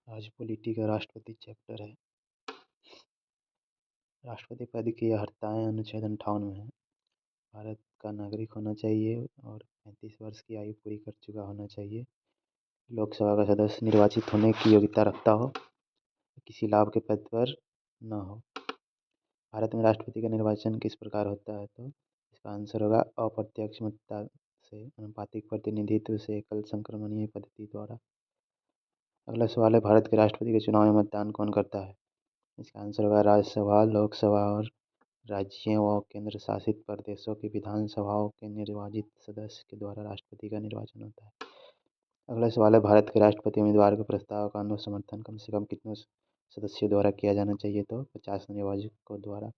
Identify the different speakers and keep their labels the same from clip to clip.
Speaker 1: आज पॉलिटी का राष्ट्रपति चैप्टर है। राष्ट्रपति पद की अर्हताएँ अनुच्छेद 58 में है। भारत का नागरिक होना चाहिए और 35 वर्ष की आयु पूरी कर चुका होना चाहिए। लोकसभा का सदस्य निर्वाचित होने की योग्यता रखता हो, किसी लाभ के पद पर न हो। भारत में राष्ट्रपति का निर्वाचन किस प्रकार होता है, तो इसका आंसर होगा अप्रत्यक्ष मतदान से, आनुपातिक प्रतिनिधित्व से, एकल संक्रमणीय पद्धति द्वारा। अगला सवाल है, भारत के राष्ट्रपति के चुनाव में मतदान कौन करता है? इसका आंसर होगा राज्यसभा, लोकसभा और राज्यों व केंद्र शासित प्रदेशों की विधानसभाओं के निर्वाचित सदस्य के द्वारा राष्ट्रपति का निर्वाचन होता है। अगला सवाल है, भारत के राष्ट्रपति उम्मीदवार के प्रस्ताव का आंदोलन समर्थन कम से कम कितने सदस्यों द्वारा किया जाना चाहिए, तो 50 निर्वाचकों द्वारा।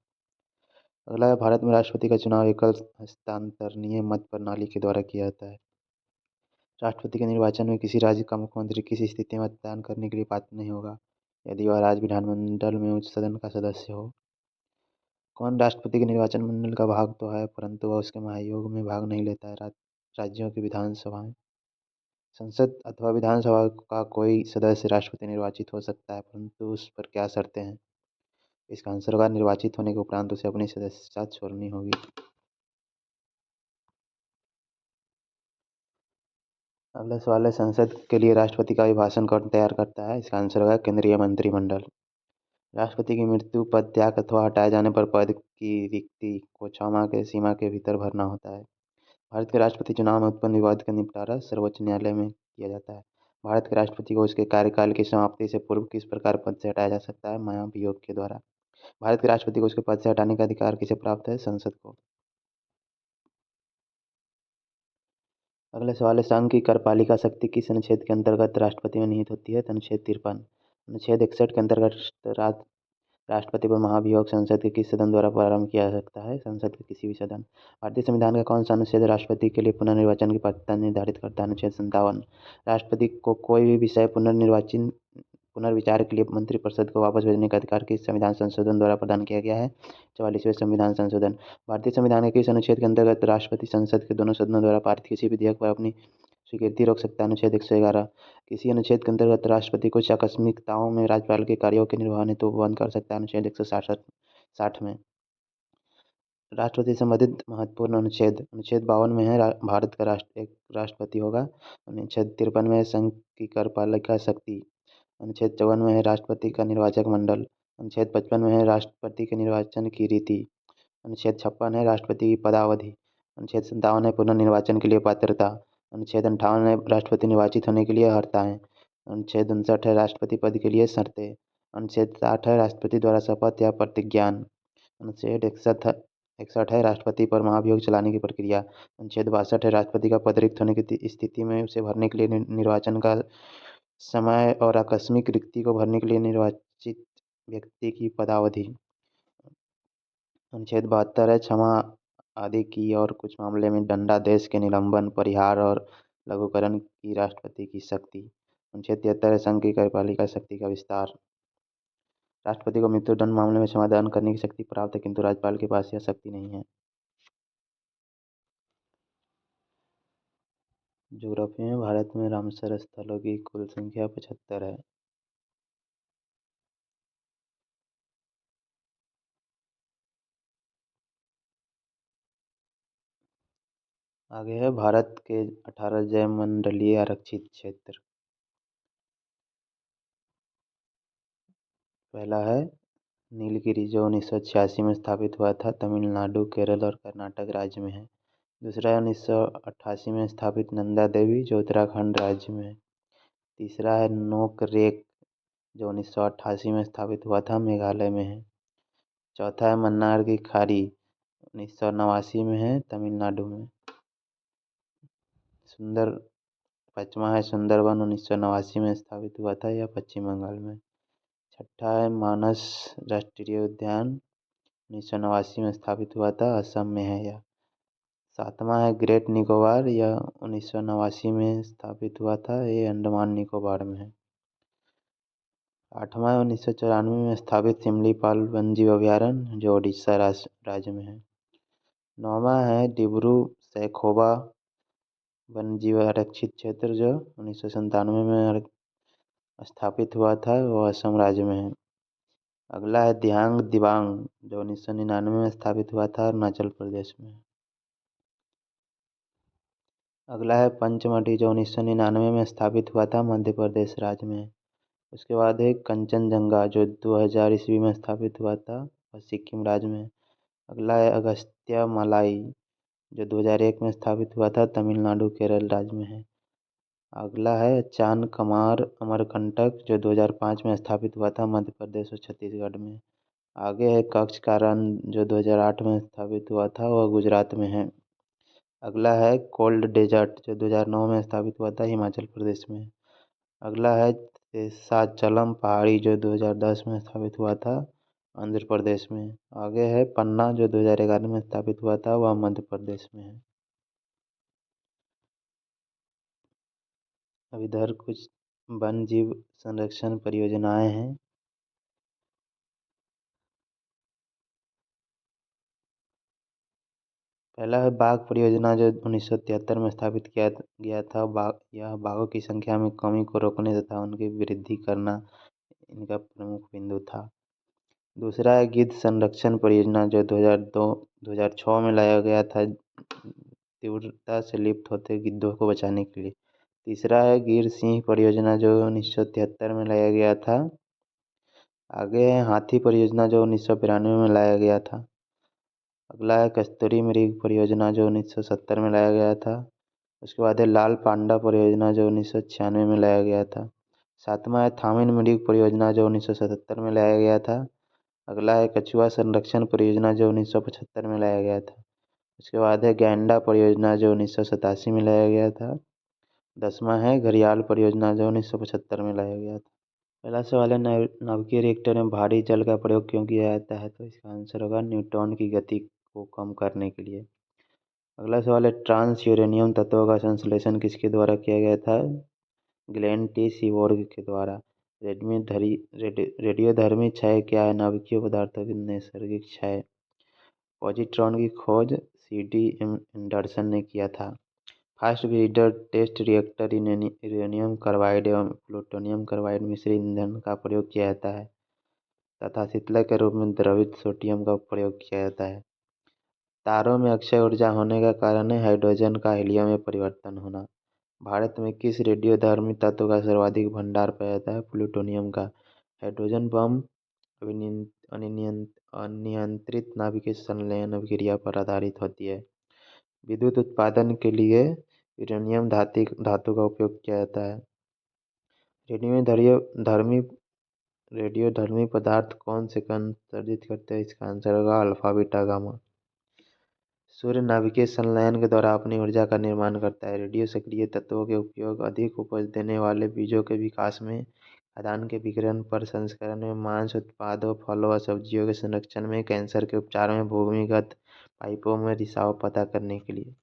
Speaker 1: अगला है, भारत में राष्ट्रपति का चुनाव एकल हस्तांतरणीय मत प्रणाली के द्वारा किया जाता है। राष्ट्रपति के निर्वाचन में किसी राज्य का मुख्यमंत्री किसी स्थिति में मतदान करने के लिए पात्र नहीं होगा यदि वह राज्य विधानमंडल में उच्च सदन का सदस्य हो। कौन राष्ट्रपति के निर्वाचन मंडल का भाग तो है, परंतु वह उसके महायोग में भाग नहीं लेता है? राज्यों की विधानसभाएं। संसद अथवा विधानसभा का कोई सदस्य राष्ट्रपति निर्वाचित हो सकता है, परंतु उस पर क्या शर्तें हैं? इसका आंसर होगा निर्वाचित होने के उपरांत उसे अपनी सदस्यता छोड़नी होगी। अगला सवाल है, संसद के लिए राष्ट्रपति का अभिभाषण कौन तैयार करता है? इसका आंसर होगा केंद्रीय मंत्रिमंडल। राष्ट्रपति की मृत्यु, पद त्याग अथवा हटाए जाने पर पद की रिक्ति को 6 माह के सीमा के भीतर भरना होता है। भारत के राष्ट्रपति चुनाव में उत्पन्न विवाद का निपटारा सर्वोच्च न्यायालय में किया जाता है। भारत के राष्ट्रपति को उसके कार्यकाल की समाप्ति से पूर्व किस प्रकार पद से हटाया जा सकता है? महाभियोग के द्वारा। भारत के राष्ट्रपति को उसके पद से हटाने का अधिकार किसे प्राप्त है? संसद को। अगला सवाल है, संघ की कार्यपालिका शक्ति किस अनुच्छेद के अंतर्गत राष्ट्रपति में निहित होती है? अनुच्छेद 53। अनुच्छेद 61 के अंतर्गत राष्ट्रपति पर महाभियोग संसद के किस सदन द्वारा प्रारंभ किया जा सकता है? संसद के किसी भी सदन। भारतीय संविधान का कौन सा अनुच्छेद राष्ट्रपति के लिए पुनर्निर्वाचन की पात्रता निर्धारित करता है? अनुच्छेद 57। राष्ट्रपति को कोई भी विषय पुनर्विचार के लिए मंत्रिपरिषद को वापस भेजने का अधिकार किस संविधान संशोधन द्वारा प्रदान किया गया है? 44वें संविधान संशोधन। भारतीय संविधान के किस अनुच्छेद के अंतर्गत राष्ट्रपति संसद के दोनों सदनों द्वारा पारित किसी विधेयक पर अपनी स्वीकृति रोक सकता है? अनुच्छेद 111। किसी अनुच्छेद के अंतर्गत राष्ट्रपति कुछ आकस्मिकताओं में राज्यपाल के कार्यों के निर्वहन हेतु बंद कर सकता है? अनुच्छेद 166 में। राष्ट्रपति से संबंधित महत्वपूर्ण अनुच्छेद। अनुच्छेद 52 में है भारत का एक राष्ट्रपति होगा। अनुच्छेद 53 में है संघ की कार्यपालिका शक्ति। अनुच्छेद 54 में है राष्ट्रपति का निर्वाचक मंडल। अनुच्छेद 55 में है राष्ट्रपति के निर्वाचन की रीति। अनुच्छेद 56 है राष्ट्रपति की पदावधि। अनुच्छेद 57 है पुनर्निर्वाचन के लिए पात्रता। अनुच्छेद 58 है राष्ट्रपति निर्वाचित होने के लिए अर्हताएँ। अनुच्छेद 59 है राष्ट्रपति पद के लिए शर्तें। अनुच्छेद 60 है राष्ट्रपति द्वारा शपथ या प्रतिज्ञान। अनुच्छेद 61 है राष्ट्रपति पर महाभियोग चलाने की प्रक्रिया। अनुच्छेद 62 है राष्ट्रपति का पद रिक्त होने की स्थिति में उसे भरने के लिए निर्वाचन का समय और आकस्मिक रिक्ति को भरने के लिए निर्वाचित व्यक्ति की पदावधि। अनुच्छेद 72 है क्षमा आदि की और कुछ मामले में दंडादेश के निलंबन, परिहार और लघुकरण की राष्ट्रपति की शक्ति। अनुच्छेद 73 है संघ की कार्यपालिका शक्ति का विस्तार। राष्ट्रपति को मृत्युदंड मामले में समाधान करने की शक्ति प्राप्त है, किंतु राज्यपाल के पास यह शक्ति नहीं है। ज्योग्राफी में भारत में रामसर स्थलों की कुल संख्या 75 है। आगे है भारत के 18 जयमंडलीय आरक्षित क्षेत्र। पहला है नीलगिरी, जो 1986 में स्थापित हुआ था, तमिलनाडु, केरल और कर्नाटक राज्य में है। दूसरा है 1988 में स्थापित नंदा देवी, जो उत्तराखंड राज्य में है। तीसरा है नोकरेक, जो 1988 में स्थापित हुआ था, मेघालय में है। चौथा है मन्नार की खाड़ी, 1989 में है, तमिलनाडु में। पाँचवा है सुंदरवन, 1989 में स्थापित हुआ था, यह पश्चिम बंगाल में। छठा है मानस राष्ट्रीय उद्यान, 1989 में स्थापित हुआ था, असम में है यह। सातवां है ग्रेट निकोबार, यह 1989 में स्थापित हुआ था, ये अंडमान निकोबार में है। आठवां है 1994 में स्थापित सिमलीपाल वन्यजीव अभयारण्य, जो उड़ीसा राज्य में है। नौवां है डिब्रू सैखोवा वन्यजीव आरक्षित क्षेत्र, जो 1997 में स्थापित हुआ था वो असम राज्य में है। अगला है दिहांग दिबांग जो 1999 में स्थापित हुआ था अरुणाचल प्रदेश में। अगला है पंचमढ़ी जो 1999 में स्थापित हुआ था मध्य प्रदेश राज्य में। उसके बाद है कंचनजंगा जो 2000 ईस्वी में स्थापित हुआ था और सिक्किम राज्य में। अगला है अगस्त्य मलाई जो 2001 में स्थापित हुआ था तमिलनाडु केरल राज्य में है। अगला है चांदकमार अमरकंटक जो 2005 में स्थापित हुआ था मध्य प्रदेश और छत्तीसगढ़ में। आगे है कच्छ का रण जो 2008 में स्थापित हुआ था वह गुजरात में है। अगला है कोल्ड डेजर्ट जो 2009 में स्थापित हुआ था हिमाचल प्रदेश में। अगला है शेषाचलम पहाड़ी जो 2010 में स्थापित हुआ था आंध्र प्रदेश में। आगे है पन्ना जो 2011 में स्थापित हुआ था वह मध्य प्रदेश में है। अब इधर कुछ वन जीव संरक्षण परियोजनाएं हैं। पहला है बाघ परियोजना जो 1973 में स्थापित किया गया था। यह बाघों की संख्या में कमी को रोकने तथा उनकी वृद्धि करना इनका प्रमुख बिंदु था। दूसरा है गिद्ध संरक्षण परियोजना जो 2006 में लाया गया था तीव्रता से लिप्त होते गिद्धों को बचाने के लिए। तीसरा है गिर सिंह परियोजना जो 1973 में लाया गया था। आगे है हाथी परियोजना जो 1992 में लाया गया था। अगला है कस्तूरी मृग परियोजना जो 1970 में लाया गया था। उसके बाद है लाल पांडा परियोजना जो 1996 में लाया गया था। सातवां है थामिन मृग परियोजना जो 1977 में लाया गया था। अगला है कछुआ संरक्षण परियोजना जो 1975 में लाया गया था। उसके बाद है गैंडा परियोजना जो 1987 में लाया गया था। 10वां है घड़ियाल परियोजना जो 1975 में लाया गया था। पहला सवाल है नाभिकीय रिएक्टर में भारी जल का प्रयोग क्यों किया जाता है, तो इसका आंसर होगा न्यूट्रॉन की गति को कम करने के लिए। अगला सवाल है ट्रांस यूरेनियम तत्वों का संश्लेषण किसके द्वारा किया गया था, ग्लेन टी सीबोर्ग के द्वारा। रेडियोधर्मी क्षय क्या है, नाभिकीय पदार्थों की नैसर्गिक क्षय। पॉजिट्रॉन की खोज सी.डी. एंडरसन ने किया था। Fast breeder test reactor uranium carbide एवं प्लूटोनियम कार्बाइड मिश्र ईंधन का प्रयोग किया जाता है तथा शीतलक के रूप में द्रवित सोडियम का प्रयोग किया जाता है। तारों में अक्षय ऊर्जा होने का कारण है हाइड्रोजन का हीलियम में परिवर्तन होना। भारत में किस रेडियोधर्मी तत्व का सर्वाधिक भंडार पाया जाता है, प्लूटोनियम का। हाइड्रोजन बम अनियंत्रित नाभिकीय संलयन अभिक्रिया पर आधारित होती है। विद्युत उत्पादन के लिए यूरेनियम धातु का उपयोग किया जाता है। रेडियोधर्मी रेडियोधर्मी पदार्थ कौन से कण उत्सर्जित करते हैं, इसका आंसर होगा अल्फा बीटा गामा। सूर्य नाभिकीय संलयन के द्वारा अपनी ऊर्जा का निर्माण करता है। रेडियो सक्रिय तत्वों के उपयोग अधिक उपज देने वाले बीजों के विकास में, खाद्यान्न के विकिरण प्रसंस्करण में, मांस उत्पादों, फलों और सब्जियों के संरक्षण में, कैंसर के उपचार में, भूमिगत पाइपों में रिसाव पता करने के लिए।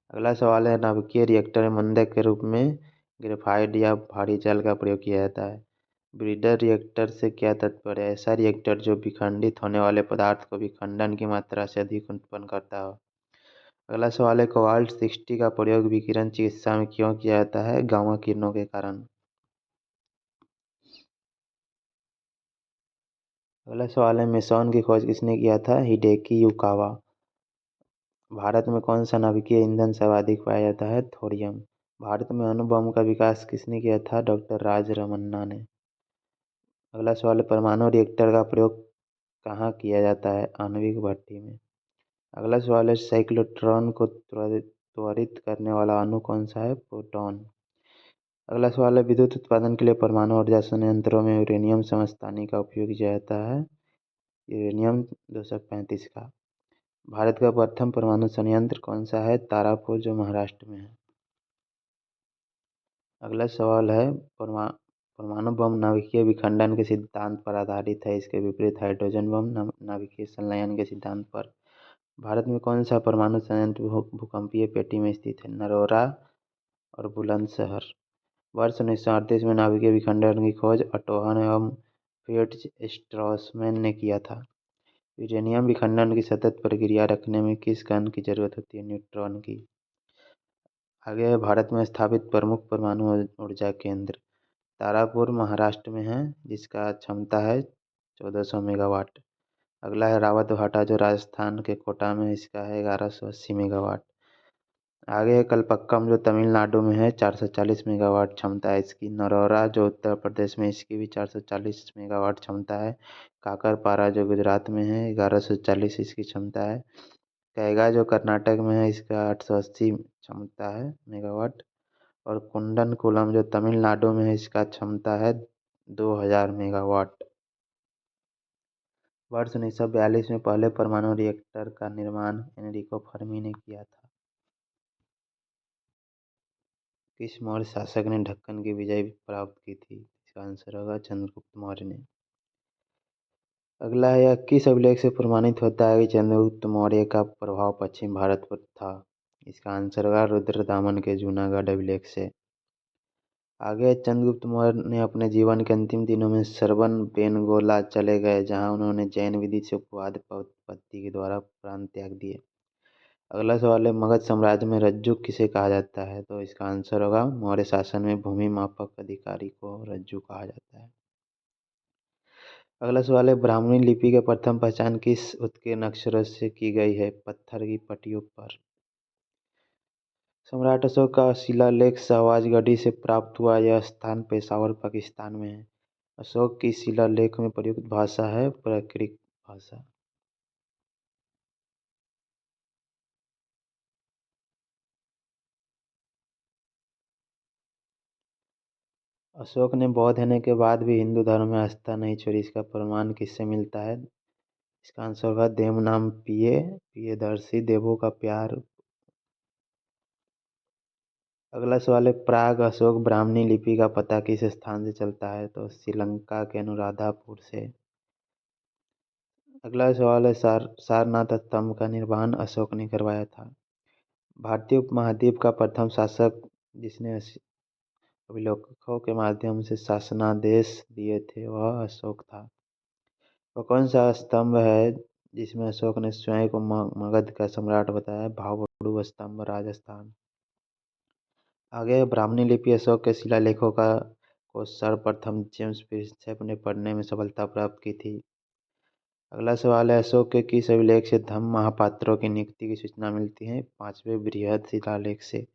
Speaker 1: अगला सवाल है नाभिकीय रिएक्टर में मंदक के रूप में ग्रेफाइट या भारी जल का प्रयोग किया जाता है। ब्रीडर रिएक्टर से क्या तात्पर्य है, ऐसा रिएक्टर जो विखंडित होने वाले पदार्थ को विखंडन की मात्रा से अधिक उत्पन्न करता हो। अगला सवाल है कोबाल्ट 60 का प्रयोग विकिरण चिकित्सा में क्यों किया जाता है, गामा किरणों के कारण। अगला सवाल है मेसॉन की खोज किसने किया था, हिडेकी युकावा। भारत में कौन सा नाभिकीय ईंधन सर्वाधिक पाया जाता है, थोरियम। भारत में अणु बम का विकास किसने किया था, डॉक्टर राज रमन्ना ने। अगला सवाल है परमाणु रिएक्टर का प्रयोग कहाँ किया जाता है, आणविक भट्ठी में। अगला सवाल है साइक्लोट्रॉन को त्वरित करने वाला अणु कौन सा है, प्रोटॉन। अगला सवाल है विद्युत उत्पादन के लिए परमाणु ऊर्जा संयंत्रों में यूरेनियम समस्थानिक का उपयोग किया जाता है, यूरेनियम 235 का। भारत का प्रथम परमाणु संयंत्र कौन सा है, तारापुर जो महाराष्ट्र में है। अगला सवाल है परमाणु बम नाभिकीय विखंडन के सिद्धांत पर आधारित है, इसके विपरीत हाइड्रोजन बम नाभिकीय संलयन के सिद्धांत पर। भारत में कौन सा परमाणु संयंत्र भूकंपीय पेटी में स्थित है, नरोरा और बुलंदशहर। वर्ष 1938 में नाभिकीय विखंडन की खोज ऑटोहन एवं फ्रिट्ज स्ट्रॉसमैन ने किया था। यूरेनियम विखंडन की सतत प्रक्रिया रखने में किस कण की जरूरत होती है, न्यूट्रॉन की। आगे है भारत में स्थापित प्रमुख परमाणु ऊर्जा केंद्र। तारापुर महाराष्ट्र में है, जिसका क्षमता है 1400 मेगावाट। अगला है रावतभाटा, जो राजस्थान के कोटा में, इसका है 1180 मेगावाट। आगे है कलपक्कम, जो तमिलनाडु में है, 440 मेगावाट क्षमता है इसकी। नरौरा, जो उत्तर प्रदेश में, इसकी भी 440 मेगावाट क्षमता है। काकरपारा, जो गुजरात में है, 1140 इसकी क्षमता है। कैगा, जो कर्नाटक में है, इसका 880 क्षमता है मेगावाट। और कुंडनकुलम, जो तमिलनाडु में है, इसका क्षमता है 2000 मेगावाट। वर्ष 1942 में पहले परमाणु रिएक्टर का निर्माण एनरिको फर्मी ने किया था। किस मौर्य शासक ने दक्कन की विजय प्राप्त की थी? इसका आंसर होगा चंद्रगुप्त मौर्य ने। अगला है, यह किस अभिलेख से प्रमाणित होता है कि चंद्रगुप्त मौर्य का प्रभाव पश्चिम भारत पर था? इसका आंसर होगा रुद्रदामन के जूनागढ़ अभिलेख से। आगे, चंद्रगुप्त मौर्य ने अपने जीवन के अंतिम दिनों में सरबन बेनगोला चले गए, जहां उन्होंने जैन विधि से उपवाद पद्धति के द्वारा प्राण त्याग दिए। अगला सवाल है, मगध साम्राज्य में रज्जु किसे कहा जाता है? तो इसका आंसर होगा मौर्य शासन में भूमि मापक अधिकारी को रज्जु कहा जाता है। अगला सवाल है, ब्राह्मणी लिपि की प्रथम पहचान किस उत्कीर्ण अक्षरों से की गई है? पत्थर की पट्टियों पर। सम्राट अशोक का शिलालेख शहबाजगढ़ी से प्राप्त हुआ। यह स्थान पेशावर, पाकिस्तान में है। अशोक की शिलालेख में प्रयुक्त भाषा है प्राकृत भाषा। अशोक ने बौद्ध होने के बाद भी हिंदू धर्म में आस्था नहीं छोड़ी। इसका प्रमाण किससे मिलता है? इसका आंसर होगा देव नाम पिए पियदर्शी, देवों का प्यार। अगला सवाल है, प्राग अशोक ब्राह्मणी लिपि का पता किस स्थान से चलता है? तो श्रीलंका के अनुराधापुर से। अगला सवाल है, सारनाथ स्तंभ का निर्माण अशोक ने करवाया था। भारतीय उपमहाद्वीप का प्रथम शासक जिसने अभिलेखों के माध्यम से शासनादेश दिए थे, वह अशोक था। वह कौन सा स्तंभ है जिसमें अशोक ने स्वयं को मगध का सम्राट बताया? भावड़ू स्तंभ, राजस्थान। आगे, ब्राह्मणी लिपि अशोक के शिलालेखों का को सर्वप्रथम जेम्स प्रिंसेप ने पढ़ने में सफलता प्राप्त की थी। अगला सवाल है, अशोक के किस अभिलेख से धम्म महापात्रों की नियुक्ति की सूचना मिलती है? 5वें बृहद शिलालेख से।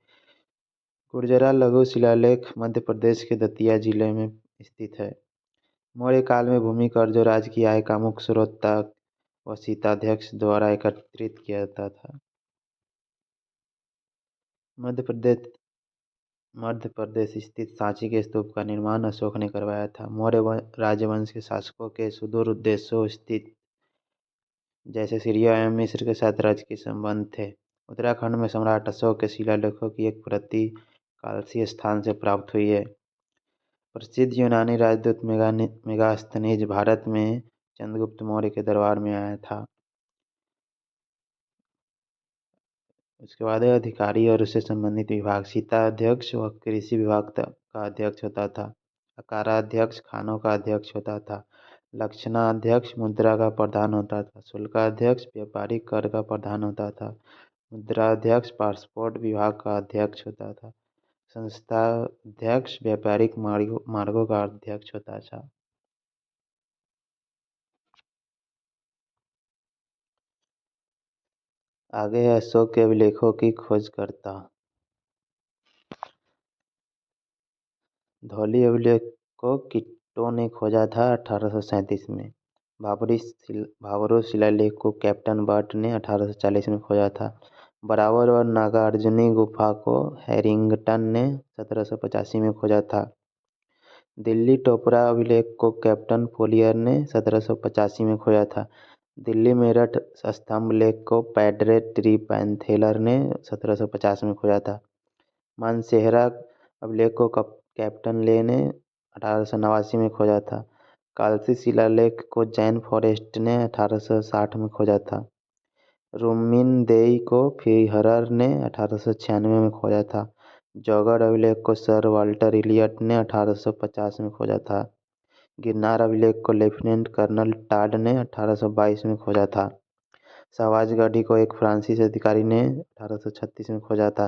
Speaker 1: गुर्जरा लघु शिलालेख मध्य प्रदेश के दतिया जिले में स्थित है। मौर्य काल में भूमि कर जो राज्य की आय का मुख्य स्रोत था, वह शीताध्यक्ष द्वारा एकत्रित किया जाता था। मध्य प्रदेश मध्य प्रदेश स्थित सांची के स्तूप का निर्माण अशोक ने करवाया था। मौर्य राजवंश के शासकों के सुदूर उद्देश्यों स्थित जैसे सीरिया एवं मिस्र के साथ राजकीय संबंध थे। उत्तराखंड में सम्राट अशोक के शिलालेखों की एक प्रति कालसी स्थान से प्राप्त हुई है। प्रसिद्ध यूनानी राजदूत मेगास्थनीज भारत में चंद्रगुप्त मौर्य के दरबार में आया था। उसके बाद है अधिकारी और उससे संबंधित विभाग। शीताध्यक्ष वह कृषि विभाग का अध्यक्ष होता था। अकाराध्यक्ष खानों का अध्यक्ष होता था। लक्षणाध्यक्ष मुद्रा का प्रधान होता था। शुल्काध्यक्ष व्यापारिक कर का प्रधान होता था। मुद्राध्यक्ष पासपोर्ट विभाग का अध्यक्ष होता था। संस्थाध्यक्ष व्यापारिक मार्गों का अध्यक्ष होता था। आगे है अशोक के अभिलेखों की खोजकर्ता। धौली अभिलेख को किट्टो ने खोजा था 1837 में। भाबरू शिलालेख को कैप्टन बर्ट ने 1840 में खोजा था। बरावर और नागार्जुनी गुफा को हैरिंगटन ने 1785 में खोजा था। दिल्ली टोपरा अभिलेख को कैप्टन फोलियर ने 1785 में खोजा था। दिल्ली मेरठ स्तंभ लेख को पैड्रे ट्रीपैंथेलर ने 1750 में खोजा था। मानसेहरा अभिलेख को कैप्टन ले ने 1889 में खोजा था। कालसी शिलालेख को जैन फॉरेस्ट ने 1860 में खोजा था। रुमिनदेई को फिहरर ने 1896 में खोजा था। जौगढ़ अभिलेख को सर वाल्टर इलियट ने 1850 में खोजा था। गिरनार अभिलेख को लेफ्टिनेंट कर्नल टाड ने 1822 में खोजा था। शहबाजगढ़ी को एक फ्रांसीसी अधिकारी ने 1836 में खोजा था।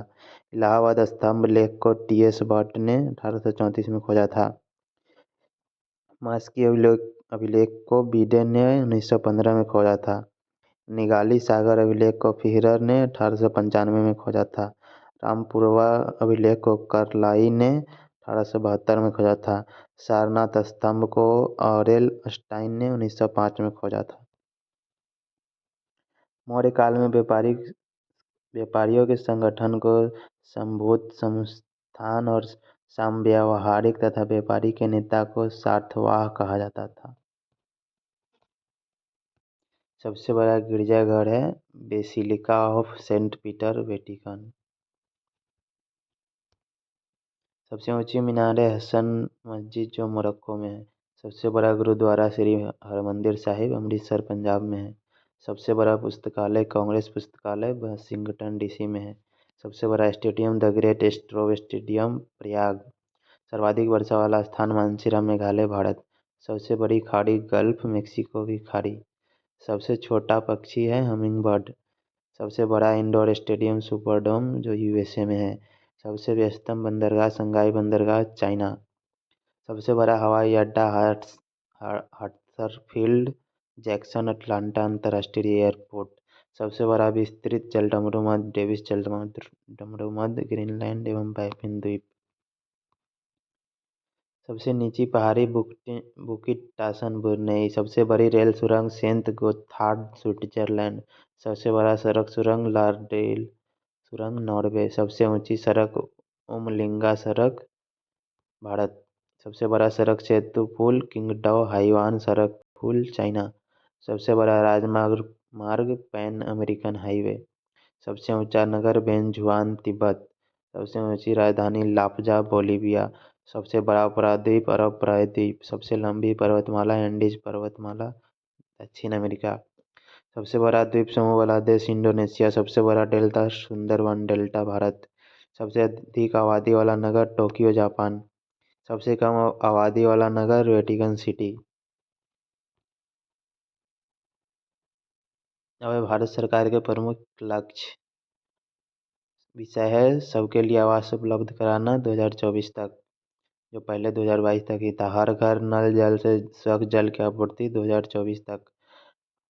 Speaker 1: इलाहाबाद स्तंभ लेख को टी.एस. भट्ट ने 1834 में खोजा था। मास्की अभिलेख को बीडे ने 1915 में खोजा था। निगाली सागर अभिलेख को फिहरर ने 1895 में खोजा था। रामपुरवा अभिलेख को करलाई ने 1872 में खोजा था। सारनाथ स्तंभ को ऑरेल स्टाइन ने 1905 में खोजा था। मौर्य काल में व्यापारियों के संगठन को संभूत संस्थान और समव्यावहारिक तथा व्यापारी के नेता को सार्थवाह कहा जाता था। सबसे बड़ा गिरजाघर है basilica of Saint Peter, Vatican. सबसे ऊंची मीनार है हसन मस्जिद जो मोरक्को में है। सबसे बड़ा गुरुद्वारा श्री हरमंदिर साहिब, अमृतसर, पंजाब में है। सबसे बड़ा पुस्तकालय कांग्रेस पुस्तकालय, वाशिंगटन डीसी में है। सबसे बड़ा stadium the great strove stadium, Prayag. सर्वाधिक वर्षा वाला स्थान मानसीराम, मेघालय, भारत। सबसे बड़ी खाड़ी गल्फ मेक्सिको की खाड़ी। सबसे छोटा पक्षी है हमिंगबर्ड। सबसे बड़ा इंडोर स्टेडियम सुपरडोम जो यूएसए में है। सबसे व्यस्तम बंदरगाह शंघाई बंदरगाह, चाइना। सबसे बड़ा हवाई अड्डा हडर्सफील्ड जैक्सन अटलांटा अंतर्राष्ट्रीय एयरपोर्ट। सबसे बड़ा विस्तृत जलमग्न डेविस जलमग्न ग्रीनलैंड एवं बाफिन द्वीप। सबसे नीची पहाड़ी बुकिट टासन, ब्रुनेई। सबसे बड़ी रेल सुरंग सेंट गोथार्ड, स्विट्जरलैंड। सबसे बड़ा सड़क सुरंग लारडेल सुरंग, नॉर्वे। सबसे ऊंची सड़क उमलिंगा सड़क, भारत। सबसे बड़ा सड़क सेतु पुल किंगडॉ हाइवान सड़क पुल, चाइना। सबसे बड़ा राजमार्ग पैन अमेरिकन हाईवे। सबसे ऊंचा नगर बेनझुआन, तिब्बत। सबसे ऊंची राजधानी लापजा, बोलीविया। सबसे बड़ा प्रायद्वीप अरब प्रायद्वीप। सबसे लंबी पर्वतमाला एंडीज पर्वतमाला, दक्षिण अमेरिका। सबसे बड़ा द्वीप समूह वाला देश इंडोनेशिया। सबसे बड़ा डेल्टा सुंदरबन डेल्टा, भारत। सबसे अधिक आबादी वाला नगर टोक्यो, जापान। सबसे कम आबादी वाला नगर वेटिकन सिटी। अब है भारत सरकार के प्रमुख लक्ष्य। विषय है सबके लिए आवास उपलब्ध कराना 2024 तक, जो पहले 2022 तक ही था। हर घर नल जल से स्वच्छ जल की आपूर्ति 2024 तक।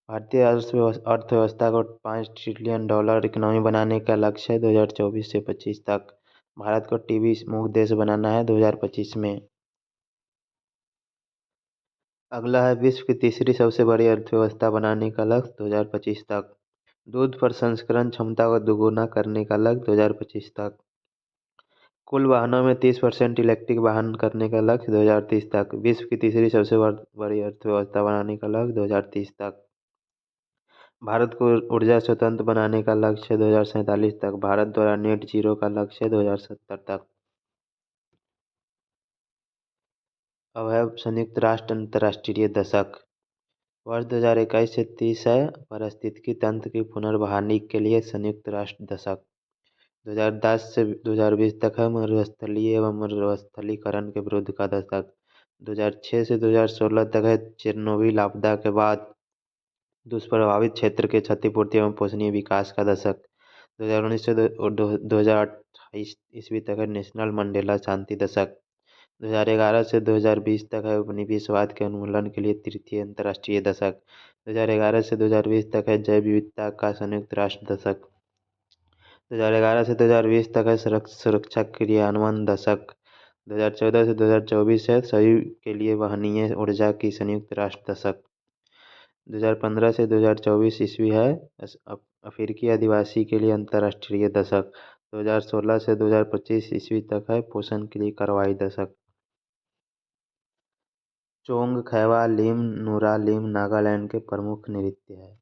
Speaker 1: भारतीय अर्थव्यवस्था को $5 ट्रिलियन इकोनॉमी बनाने का लक्ष्य है 2024 से 25 तक। भारत को टीबी मुक्त देश बनाना है 2025 में। अगला है विश्व की तीसरी सबसे बड़ी अर्थव्यवस्था बनाने का लक्ष्य 2025 तक। दूध प्रसंस्करण क्षमता को दोगुना करने का लक्ष्य 2025 तक। कुल वाहनों में 30% इलेक्ट्रिक वाहन करने का लक्ष्य 2030 तक। विश्व की तीसरी सबसे बड़ी अर्थव्यवस्था बनाने का लक्ष्य 2030 तक। भारत को ऊर्जा स्वतंत्र बनाने का लक्ष्य 2047 तक। भारत द्वारा नेट जीरो का लक्ष्य 2070 तक। अब है संयुक्त राष्ट्र अंतर्राष्ट्रीय दशक। वर्ष 2021 से 30 है पारिस्थितिकी तंत्र की पुनर्बहाली के लिए संयुक्त राष्ट्र दशक। 2010 से 2020 तक है मरुस्थलीय एवं मरुस्थलीकरण के विरुद्ध का दशक। 2006 से 2016 तक है चेरनोबिल आपदा के बाद दुष्प्रभावित क्षेत्र के क्षतिपूर्ति एवं पोषणीय विकास का दशक। 2019 से 2028 ईस्वी तक है नेशनल मंडेला शांति दशक। 2011 से 2020 तक है उपनिवेशवाद के उन्मूलन के लिए तृतीय अंतर्राष्ट्रीय दशक। 2011 से 2020 तक है जैव विविधता का संयुक्त राष्ट्र दशक। 2011 से 2020 तक है सुरक्षा क्रियान्वयन दशक। 2014 से 2024 है सभी के लिए वहनीय ऊर्जा की संयुक्त राष्ट्र दशक। 2015 से 2024 ईस्वी है अफ्रीकी आदिवासी के लिए अंतर्राष्ट्रीय दशक। 2016 से 2025 ईस्वी तक है पोषण के लिए कार्रवाई दशक। चोंग खैवा लिम नूरा लिम नागालैंड के प्रमुख नृत्य है।